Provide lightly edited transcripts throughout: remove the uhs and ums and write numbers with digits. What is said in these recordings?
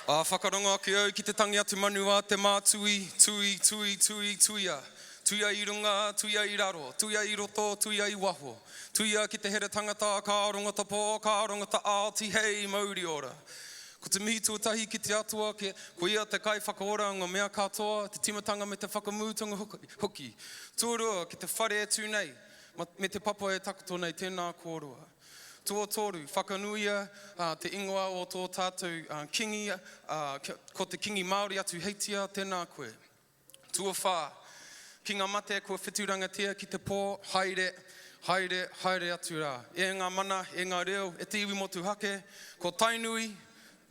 Whakaronga ki au ki te tangi atu manua te mātui, tuia. Tuia I runga, tuia I raro, tuia I roto, tuia I waho. Tuia ki te here tangata, ka aronga ta pō, ka aronga ta Aotearoa, hei mauri ora. Ko te mihi tuatahi ki te atua, ko ia te kai whakaora ngā mea katoa, te timatanga me te whakamūtanga hoki. Tūrua ki te whare e tū nei, me te papa e takoto nei tēnā kōrua. Tua toru, whakanuia te ingoa o tō tātou kingi, ko te kingi Māori atu heitia, tēnā koe. Tua whā, ki ngā mate kua whiturangatia ki te pō, haere atu rā. E ngā mana, e ngā reo, e te iwi motu hake, ko tainui,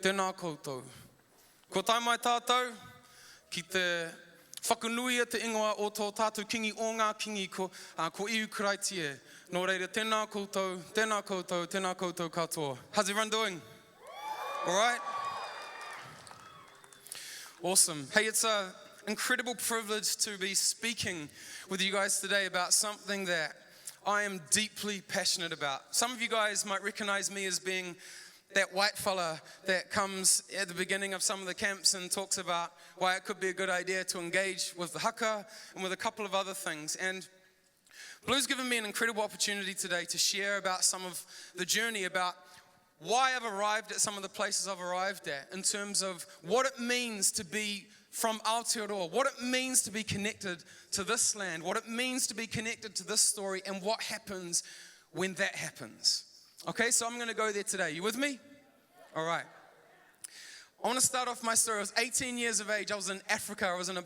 tēnā koutou. Ko tai mai tātou, ki te whakanuia te ingoa o tō tātou kingi o ngā kingi ko iu karaitie. Nō reira, tēnā koutou katoa. How's everyone doing? All right? Awesome. Hey, it's an incredible privilege to be speaking with you guys today about something that I am deeply passionate about. Some of you guys might recognize me as being that white fella that comes at the beginning of some of the camps and talks about why it could be a good idea to engage with the haka and with a couple of other things. And Blue's given me an incredible opportunity today to share about some of the journey, about why I've arrived at some of the places I've arrived at, in terms of what it means to be from Aotearoa, what it means to be connected to this land, what it means to be connected to this story, and what happens when that happens. Okay, so I'm going to go there today. You with me? All right. I want to start off my story. I was 18 years of age. I was in Africa. I was in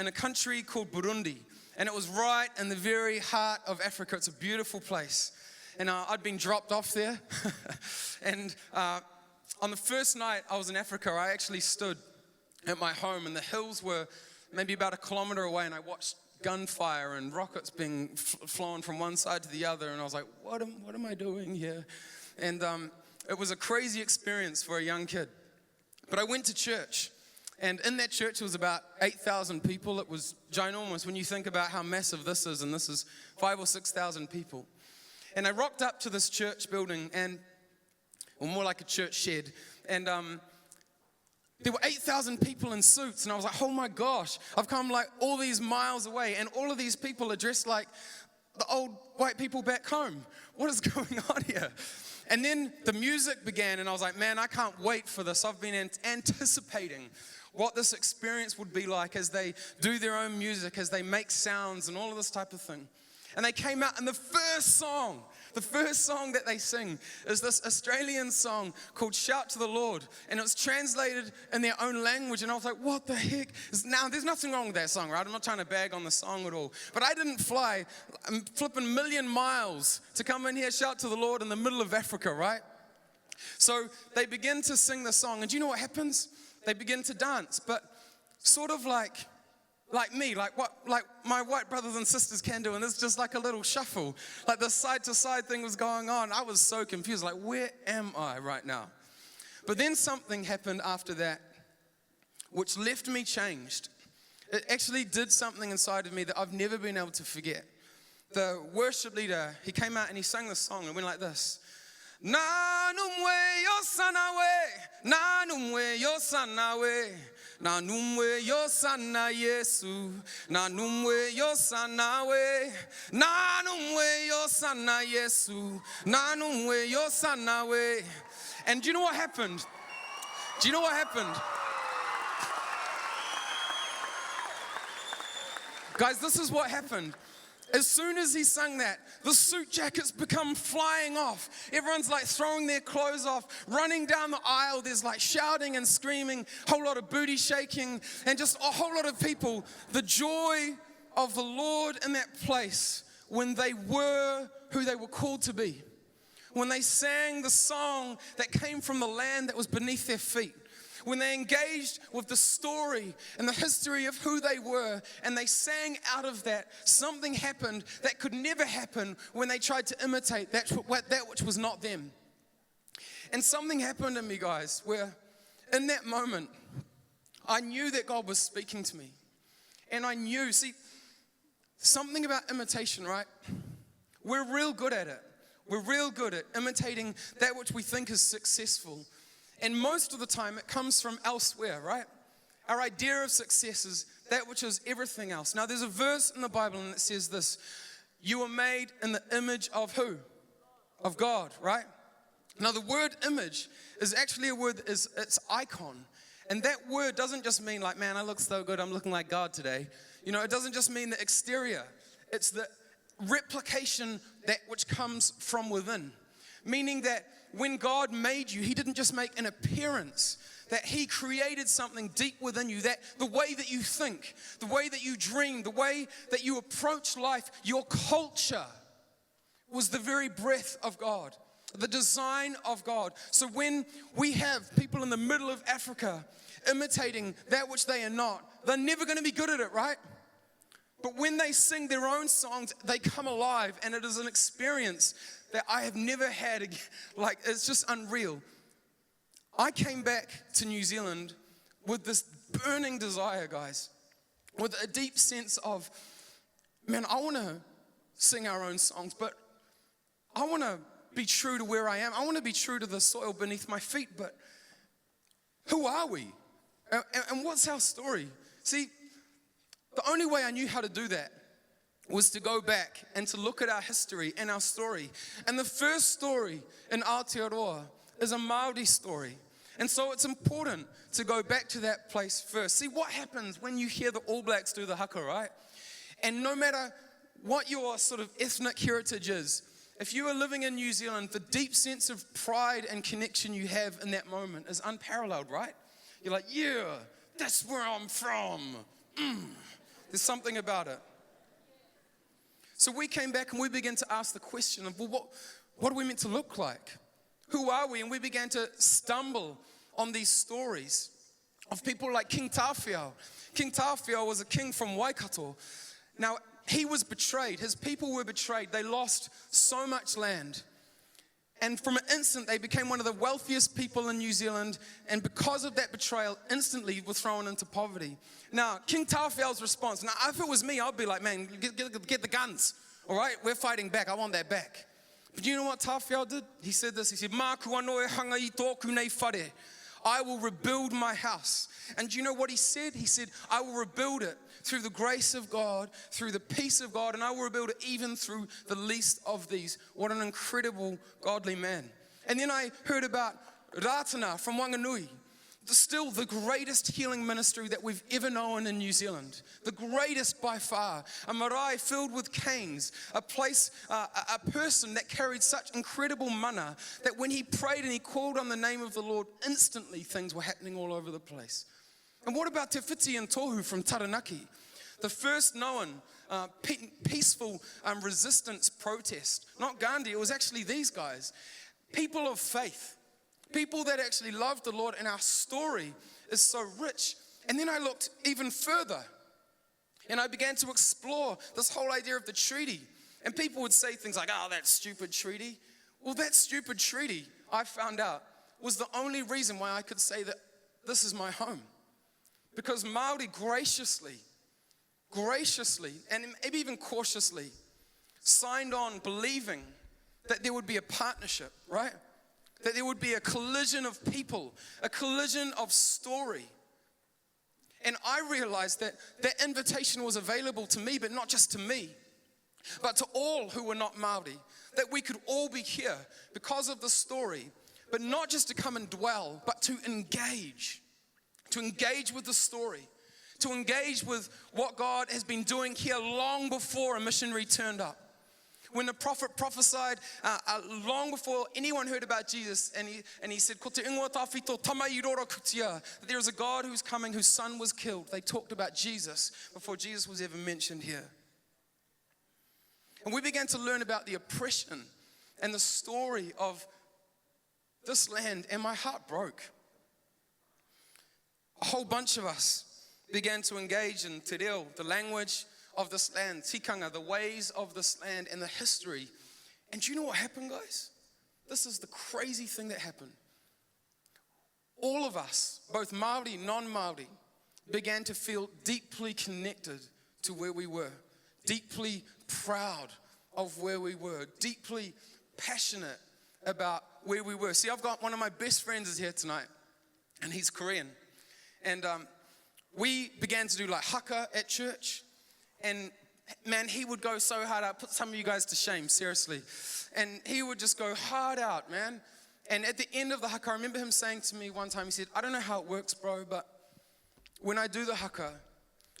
a country called Burundi. And it was right in the very heart of Africa. It's a beautiful place. And I'd been dropped off there. And on the first night I was in Africa, I actually stood at my home, and the hills were maybe about 1 kilometer away, and I watched gunfire and rockets being flown from one side to the other. And I was like, what am I doing here? And it was a crazy experience for a young kid. But I went to church. And in that church, it was about 8,000 people. It was ginormous when you think about how massive this is, and this is 5,000 or 6,000 people. And I rocked up to this church building, or more like a church shed, and there were 8,000 people in suits, and I was like, oh my gosh, I've come like all these miles away, and all of these people are dressed like the old white people back home. What is going on here? And then the music began, and I was like, man, I can't wait for this. I've been anticipating what this experience would be like as they do their own music, as they make sounds and all of this type of thing. And they came out, and the first song that they sing is this Australian song called Shout to the Lord. And it was translated in their own language. And I was like, what the heck? Now, there's nothing wrong with that song, right? I'm not trying to bag on the song at all. But I didn't fly a flipping million miles to come in here, shout to the Lord in the middle of Africa, right? So they begin to sing the song. And do you know what happens? They begin to dance, but sort of like me, like my white brothers and sisters can do, and it's just like a little shuffle. Like the side to side thing was going on. I was so confused, like, where am I right now? But then something happened after that, which left me changed. It actually did something inside of me that I've never been able to forget. The worship leader, he came out and he sang this song, and it went like this. Na numwe yo sanawe, na numwe yo sanawe, na numwe yo sana Yesu, na numwe yo sanawe, na numwe yo sana Yesu, na numwe yo sanawe. And do you know what happened? Guys, this is what happened. As soon as he sang that, the suit jackets become flying off. Everyone's like throwing their clothes off, running down the aisle. There's like shouting and screaming, a whole lot of booty shaking, and just a whole lot of people. The joy of the Lord in that place when they were who they were called to be. When they sang the song that came from the land that was beneath their feet. When they engaged with the story and the history of who they were, and they sang out of that, something happened that could never happen when they tried to imitate that which was not them. And something happened to me, guys, where in that moment, I knew that God was speaking to me. And I knew, see, something about imitation, right? We're real good at it. We're real good at imitating that which we think is successful. And most of the time it comes from elsewhere, right? Our idea of success is that which is everything else. Now there's a verse in the Bible and it says this: you were made in the image of who? Of God, right? Now the word image is actually a word, it's icon. And that word doesn't just mean like, man, I look so good, I'm looking like God today. You know, it doesn't just mean the exterior. It's the replication that which comes from within. Meaning that when God made you, He didn't just make an appearance, that He created something deep within you, that the way that you think, the way that you dream, the way that you approach life, your culture was the very breath of God, the design of God. So when we have people in the middle of Africa imitating that which they are not, they're never going to be good at it, right? But when they sing their own songs, they come alive, and it is an experience that I have never had. Like, it's just unreal. I came back to New Zealand with this burning desire, guys, with a deep sense of, man, I want to sing our own songs, but I want to be true to where I am. I want to be true to the soil beneath my feet, but who are we? And what's our story? See, the only way I knew how to do that was to go back and to look at our history and our story. And the first story in Aotearoa is a Māori story. And so it's important to go back to that place first. See, what happens when you hear the All Blacks do the haka, right? And no matter what your sort of ethnic heritage is, if you are living in New Zealand, the deep sense of pride and connection you have in that moment is unparalleled, right? You're like, yeah, that's where I'm from. There's something about it. So we came back and we began to ask the question of, well, what are we meant to look like? Who are we? And we began to stumble on these stories of people like King Tawhiao. King Tawhiao was a king from Waikato. Now, he was betrayed. His people were betrayed. They lost so much land. And from an instant, they became one of the wealthiest people in New Zealand. And because of that betrayal, instantly were thrown into poverty. Now, King Tawhiao's response. Now, if it was me, I'd be like, man, get the guns. All right, we're fighting back. I want that back. But you know what Tawhiao did? He said this. He said, "Mā kua noe hanga I tōku nei whare. I will rebuild my house." And do you know what he said? He said, I will rebuild it through the grace of God, through the peace of God, and I will rebuild it even through the least of these. What an incredible godly man. And then I heard about Ratana from Wanganui, still the greatest healing ministry that we've ever known in New Zealand. The greatest by far. A marae filled with canes, a place, a person that carried such incredible mana that when he prayed and he called on the name of the Lord, instantly things were happening all over the place. And what about Te Whiti and Tohu from Taranaki? The first known peaceful resistance protest. Not Gandhi, it was actually these guys. People of faith. People that actually loved the Lord, and our story is so rich. And then I looked even further, and I began to explore this whole idea of the treaty. And people would say things like, oh, that stupid treaty. Well, that stupid treaty, I found out, was the only reason why I could say that this is my home. Because Māori graciously, and maybe even cautiously, signed on believing that there would be a partnership, right? That there would be a collision of people, a collision of story. And I realized that that invitation was available to me, but not just to me, but to all who were not Māori. That we could all be here because of the story, but not just to come and dwell, but to engage with the story, to engage with what God has been doing here long before a missionary turned up. When the prophet prophesied long before anyone heard about Jesus, and he said, "Ko te ingoa tawhito tama I rora kutia," that there is a God who's coming, whose son was killed. They talked about Jesus before Jesus was ever mentioned here. And we began to learn about the oppression and the story of this land, and my heart broke. A whole bunch of us began to engage in te reo, the language of this land, tikanga, the ways of this land, and the history. And do you know what happened, guys? This is the crazy thing that happened. All of us, both Māori, non-Māori, began to feel deeply connected to where we were, deeply proud of where we were, deeply passionate about where we were. See, I've got one of my best friends is here tonight, and he's Korean. And we began to do like haka at church, and man, he would go so hard out, put some of you guys to shame, seriously. And he would just go hard out, man. And at the end of the haka, I remember him saying to me one time, he said, I don't know how it works, bro, but when I do the haka,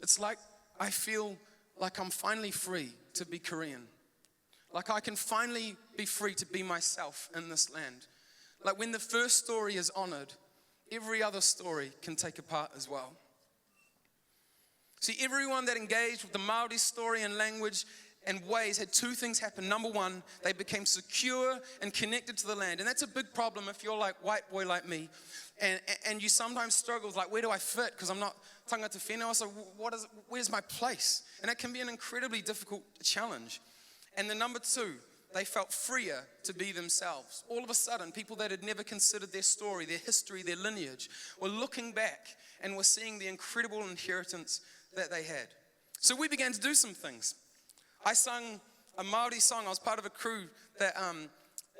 it's like I feel like I'm finally free to be Korean. Like I can finally be free to be myself in this land. Like when the first story is honored, every other story can take a part as well. See, everyone that engaged with the Maori story and language and ways had two things happen. Number one, they became secure and connected to the land. And that's a big problem if you're like white boy like me. And you sometimes struggle with like, where do I fit? Because I'm not tangata whenua, so where's my place? And it can be an incredibly difficult challenge. And then number two, they felt freer to be themselves. All of a sudden, people that had never considered their story, their history, their lineage, were looking back and were seeing the incredible inheritance that they had. So we began to do some things. I sung a Maori song. I was part of a crew that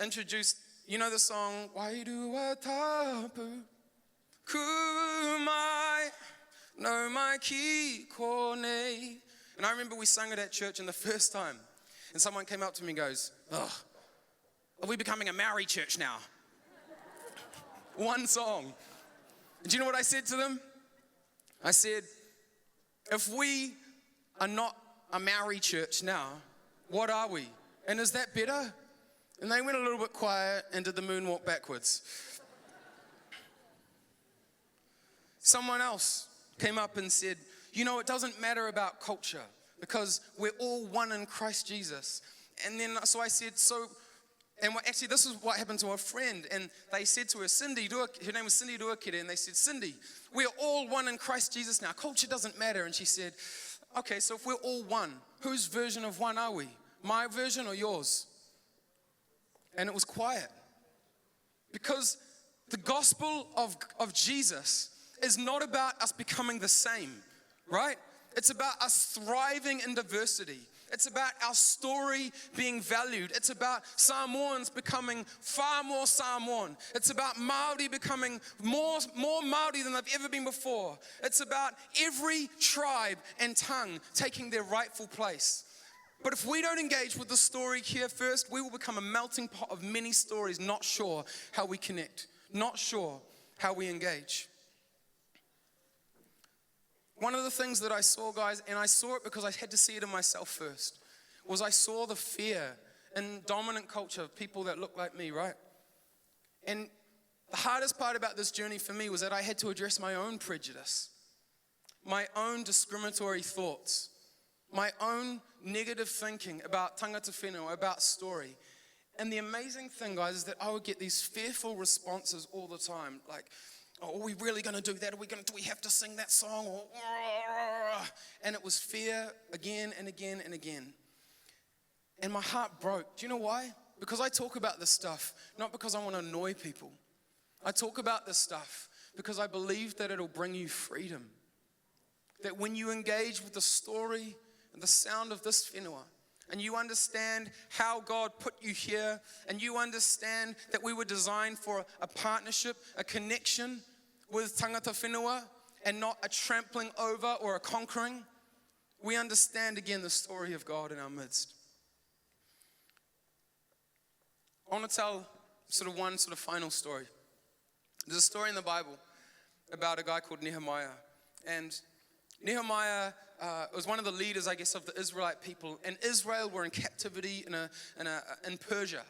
introduced, you know the song, Wairua tapu, kumai, no mai ki konei. And I remember we sang it at church and the first time. And someone came up to me and goes, oh, are we becoming a Maori church now? One song. And do you know what I said to them? I said, if we are not a Maori church now, what are we? And is that better? And they went a little bit quiet and did the moonwalk backwards. Someone else came up and said, you know, it doesn't matter about culture because we're all one in Christ Jesus. And then, so I said, actually this is what happened to a friend. And they said to her, her name was Cindy Duakere, and they said, Cindy, we are all one in Christ Jesus now. Culture doesn't matter. And she said, okay, so if we're all one, whose version of one are we? My version or yours? And it was quiet. Because the gospel of Jesus is not about us becoming the same, right? It's about us thriving in diversity. It's about our story being valued. It's about Samoans becoming far more Samoan. It's about Maori becoming more Maori than they've ever been before. It's about every tribe and tongue taking their rightful place. But if we don't engage with the story here first, we will become a melting pot of many stories, not sure how we connect, not sure how we engage. One of the things that I saw, guys, and I saw it because I had to see it in myself first, was I saw the fear in dominant culture of people that look like me, right? And the hardest part about this journey for me was that I had to address my own prejudice, my own discriminatory thoughts, my own negative thinking about tangata whenua, about story. And the amazing thing, guys, is that I would get these fearful responses all the time, like, oh, are we really going to do that? Do we have to sing that song? And it was fear again and again and again. And my heart broke. Do you know why? Because I talk about this stuff, not because I want to annoy people. I talk about this stuff because I believe that it'll bring you freedom. That when you engage with the story and the sound of this whenua, and you understand how God put you here, and you understand that we were designed for a partnership, a connection with tangata whenua, and not a trampling over or a conquering, we understand again the story of God in our midst. I want to tell one final story. There's a story in the Bible about a guy called Nehemiah, and Nehemiah was one of the leaders, I guess, of the Israelite people. And Israel were in captivity in Persia.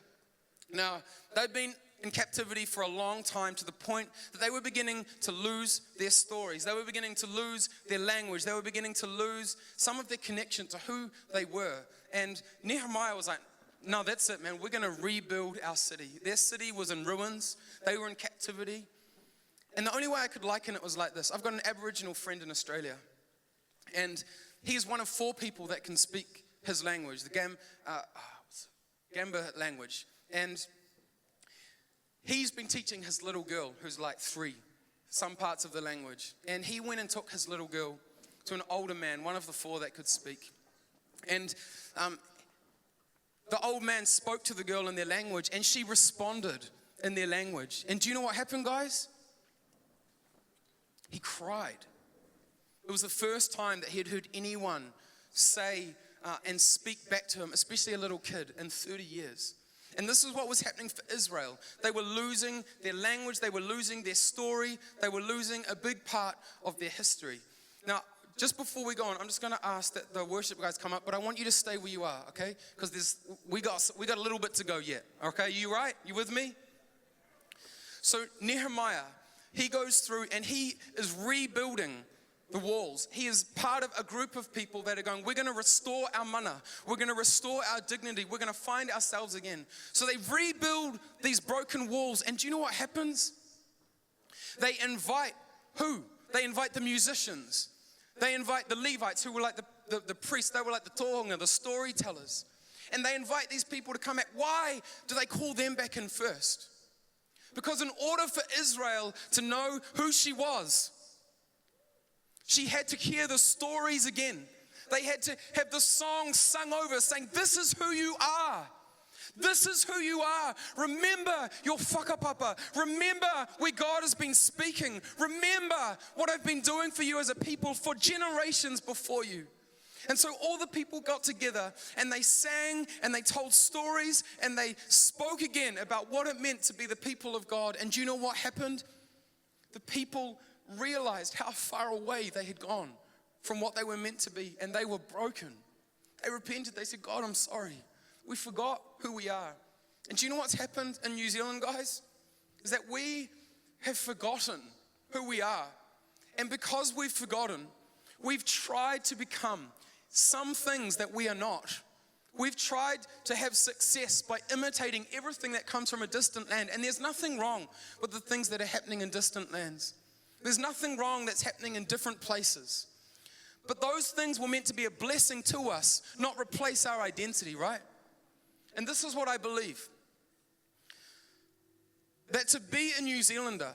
Now, they'd been in captivity for a long time to the point that they were beginning to lose their stories. They were beginning to lose their language. They were beginning to lose some of their connection to who they were. And Nehemiah was like, no, that's it, man. We're going to rebuild our city. Their city was in ruins. They were in captivity. And the only way I could liken it was like this. I've got an Aboriginal friend in Australia. And he's one of 4 people that can speak his language, the Gamba language. And he's been teaching his little girl, who's like 3, some parts of the language. And he went and took his little girl to an older man, one of the 4 that could speak. And the old man spoke to the girl in their language, and she responded. in their language. And do you know what happened, guys? He cried. It was the first time that he had heard anyone say and speak back to him, especially a little kid, in 30 years. And this is what was happening for Israel. They were losing their language, they were losing their story, they were losing a big part of their history. Now, just before we go on, I'm just going to ask that the worship guys come up, but I want you to stay where you are, okay? Because we got a little bit to go yet, okay? You right? You with me? So Nehemiah, he goes through and he is rebuilding the walls. He is part of a group of people that are going, we're going to restore our mana. We're going to restore our dignity. We're going to find ourselves again. So they rebuild these broken walls. And do you know what happens? They invite who? They invite the musicians. They invite the Levites, who were like the priests. They were like the tohunga, the storytellers. And they invite these people to come back. Why do they call them back in first? Because in order for Israel to know who she was, she had to hear the stories again. They had to have the song sung over, saying, this is who you are. This is who you are. Remember your whakapapa. Remember where God has been speaking. Remember what I've been doing for you as a people for generations before you. And so all the people got together and they sang and they told stories and they spoke again about what it meant to be the people of God. And do you know what happened? The people realized how far away they had gone from what they were meant to be, and they were broken. They repented. They said, God, I'm sorry. We forgot who we are. And do you know what's happened in New Zealand, guys? Is that we have forgotten who we are. And because we've forgotten, we've tried to become some things that we are not. We've tried to have success by imitating everything that comes from a distant land. And there's nothing wrong with the things that are happening in distant lands. There's nothing wrong that's happening in different places. But those things were meant to be a blessing to us, not replace our identity, right? And this is what I believe. That to be a New Zealander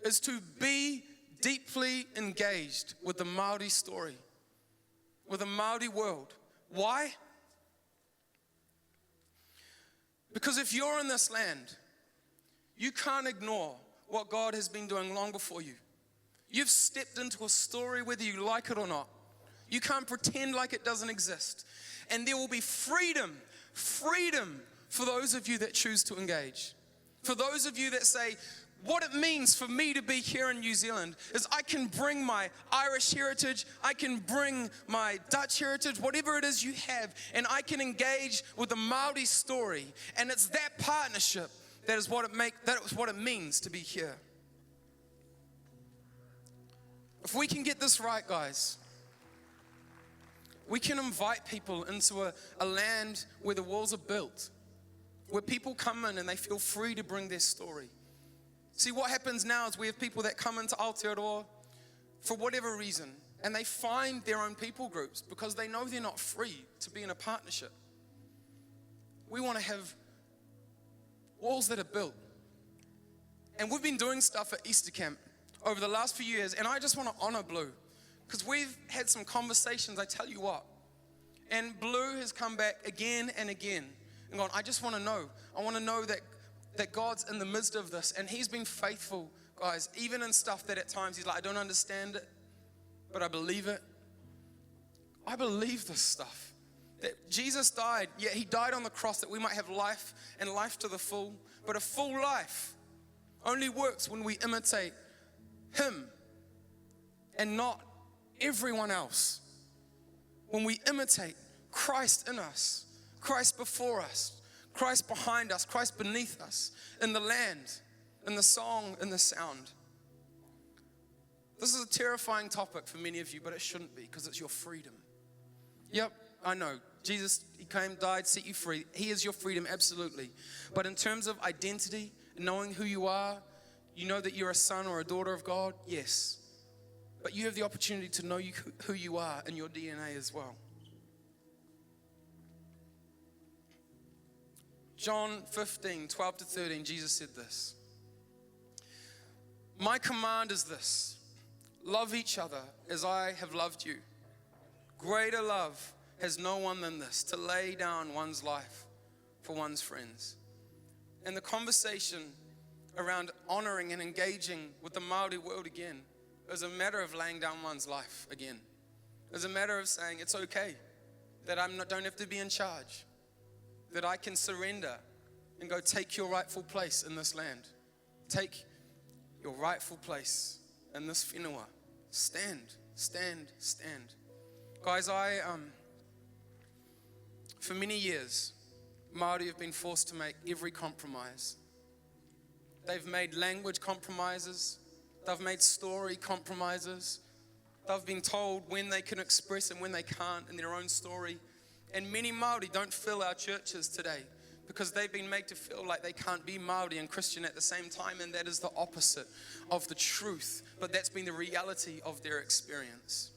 is to be deeply engaged with the Māori story, with the Māori world. Why? Because if you're in this land, you can't ignore what God has been doing long before you. You've stepped into a story whether you like it or not. You can't pretend like it doesn't exist. And there will be freedom for those of you that choose to engage. For those of you that say, what it means for me to be here in New Zealand is I can bring my Irish heritage, I can bring my Dutch heritage, whatever it is you have, and I can engage with the Māori story. And it's that partnership that is what it means to be here. If we can get this right, guys, we can invite people into a land where the walls are built, where people come in and they feel free to bring their story. See, what happens now is we have people that come into Aotearoa for whatever reason, and they find their own people groups because they know they're not free to be in a partnership. We want to have walls that are built. And we've been doing stuff at Easter Camp over the last few years, and I just want to honor Blue, because we've had some conversations, I tell you what. And Blue has come back again and again and gone, I just want to know. I want to know that God's in the midst of this. And he's been faithful, guys, even in stuff that at times he's like, I don't understand it, but I believe it. I believe this stuff. That Jesus died, yet he died on the cross that we might have life and life to the full. But a full life only works when we imitate him and not everyone else. When we imitate Christ in us, Christ before us, Christ behind us, Christ beneath us, in the land, in the song, in the sound. This is a terrifying topic for many of you, but it shouldn't be, because it's your freedom. Yep, I know. Jesus, he came, died, set you free. He is your freedom, absolutely. But in terms of identity, knowing who you are, you know that you're a son or a daughter of God, yes. But you have the opportunity to know who you are in your DNA as well. John 15, 12 to 13, Jesus said this. My command is this: love each other as I have loved you. Greater love has no one than this, to lay down one's life for one's friends. And the conversation around honoring and engaging with the Māori world again is a matter of laying down one's life again. It's a matter of saying it's okay that don't have to be in charge, that I can surrender and go take your rightful place in this land. Take your rightful place in this whenua. Stand, stand, stand. Guys, for many years, Māori have been forced to make every compromise. They've made language compromises. They've made story compromises. They've been told when they can express and when they can't in their own story. And many Māori don't fill our churches today because they've been made to feel like they can't be Māori and Christian at the same time, and that is the opposite of the truth. But that's been the reality of their experience.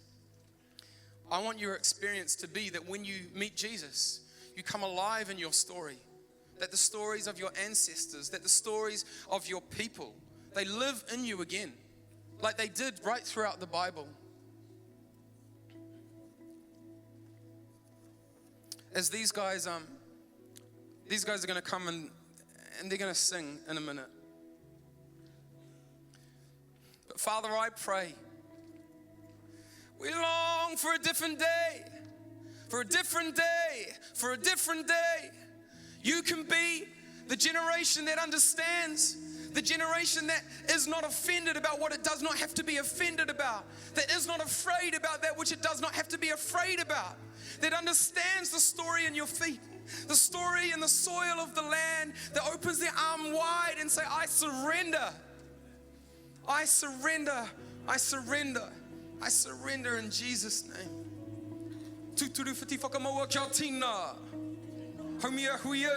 I want your experience to be that when you meet Jesus, you come alive in your story. That the stories of your ancestors, that the stories of your people, they live in you again, like they did right throughout the Bible. As these guys are going to come and they're going to sing in a minute. But Father, I pray, we long for a different day, for a different day, for a different day. You can be the generation that understands, the generation that is not offended about what it does not have to be offended about, that is not afraid about that which it does not have to be afraid about, that understands the story in your feet, the story in the soil of the land, that opens their arm wide and say, I surrender, I surrender, I surrender, I surrender in Jesus' name. Tuturu whiti whakamaua kia tina. Haumia huia.